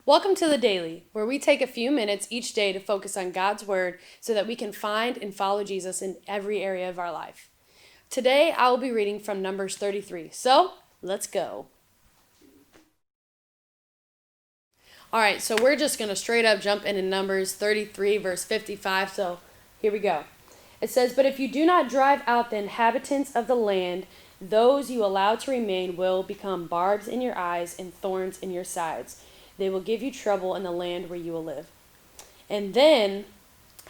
Welcome to the Daily, where we take a few minutes each day to focus on God's Word so that we can find and follow Jesus in every area of our life. Today, I will be reading from Numbers 33. So, let's go. All right, so we're just going to straight up jump into Numbers 33, verse 55. So, here we go. It says, "But if you do not drive out the inhabitants of the land, those you allow to remain will become barbs in your eyes and thorns in your sides. They will give you trouble in the land where you will live. And then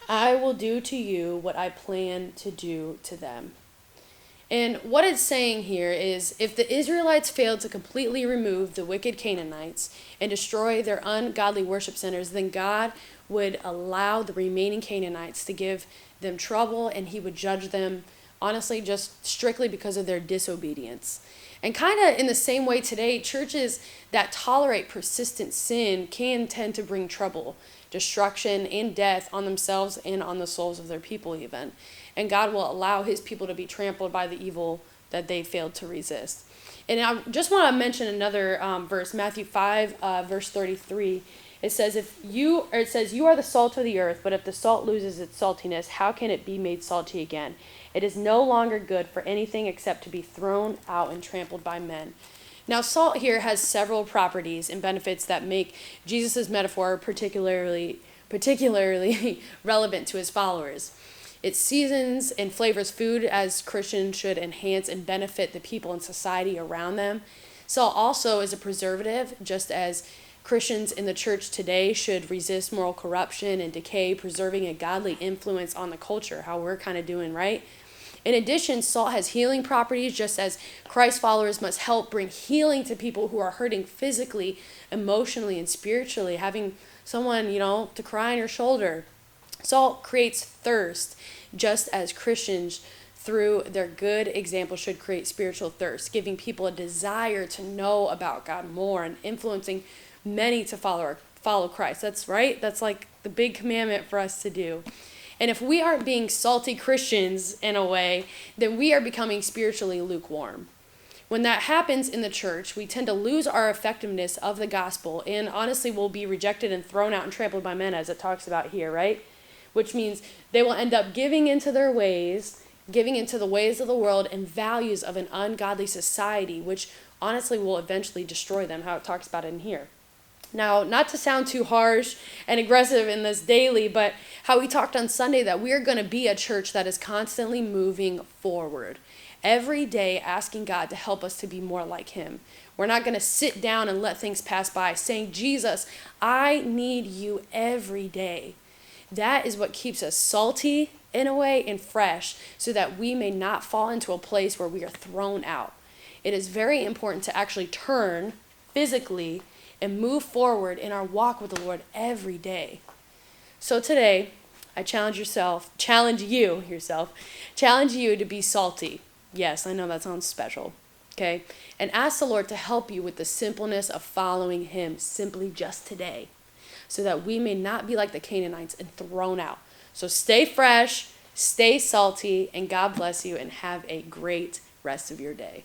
I will do to you what I plan to do to them." And what it's saying here is if the Israelites failed to completely remove the wicked Canaanites and destroy their ungodly worship centers, then God would allow the remaining Canaanites to give them trouble, and he would judge them, honestly, just strictly because of their disobedience. And kind of in the same way today, churches that tolerate persistent sin can tend to bring trouble, destruction, and death on themselves and on the souls of their people even. And God will allow his people to be trampled by the evil that they failed to resist. And I just want to mention another verse, Matthew 5, verse 33. It says, you are the salt of the earth, but if the salt loses its saltiness, how can it be made salty again? It is no longer good for anything except to be thrown out and trampled by men. Now, salt here has several properties and benefits that make Jesus' metaphor particularly relevant to his followers. It seasons and flavors food, as Christians should enhance and benefit the people and society around them. Salt also is a preservative, just as Christians in the church today should resist moral corruption and decay, preserving a godly influence on the culture, how we're kind of doing, right? In addition, salt has healing properties, just as Christ followers must help bring healing to people who are hurting physically, emotionally, and spiritually, having someone, to cry on your shoulder. Salt creates thirst, just as Christians, through their good example, should create spiritual thirst, giving people a desire to know about God more and influencing many to follow Christ. That's right. That's like the big commandment for us to do. And if we aren't being salty Christians in a way, then we are becoming spiritually lukewarm. When that happens in the church, we tend to lose our effectiveness of the gospel, and honestly will be rejected and thrown out and trampled by men, as it talks about here, right? Which means they will end up giving into their ways, giving into the ways of the world and values of an ungodly society, which honestly will eventually destroy them, how it talks about it in here. Now, not to sound too harsh and aggressive in this daily, but how we talked on Sunday that we are going to be a church that is constantly moving forward. Every day asking God to help us to be more like him. We're not going to sit down and let things pass by, saying, "Jesus, I need you every day." That is what keeps us salty in a way and fresh, so that we may not fall into a place where we are thrown out. It is very important to actually turn physically and move forward in our walk with the Lord every day. So today, I challenge you to be salty. Yes, I know that sounds special, okay? And ask the Lord to help you with the simpleness of following him simply just today, so that we may not be like the Canaanites and thrown out. So stay fresh, stay salty, and God bless you, and have a great rest of your day.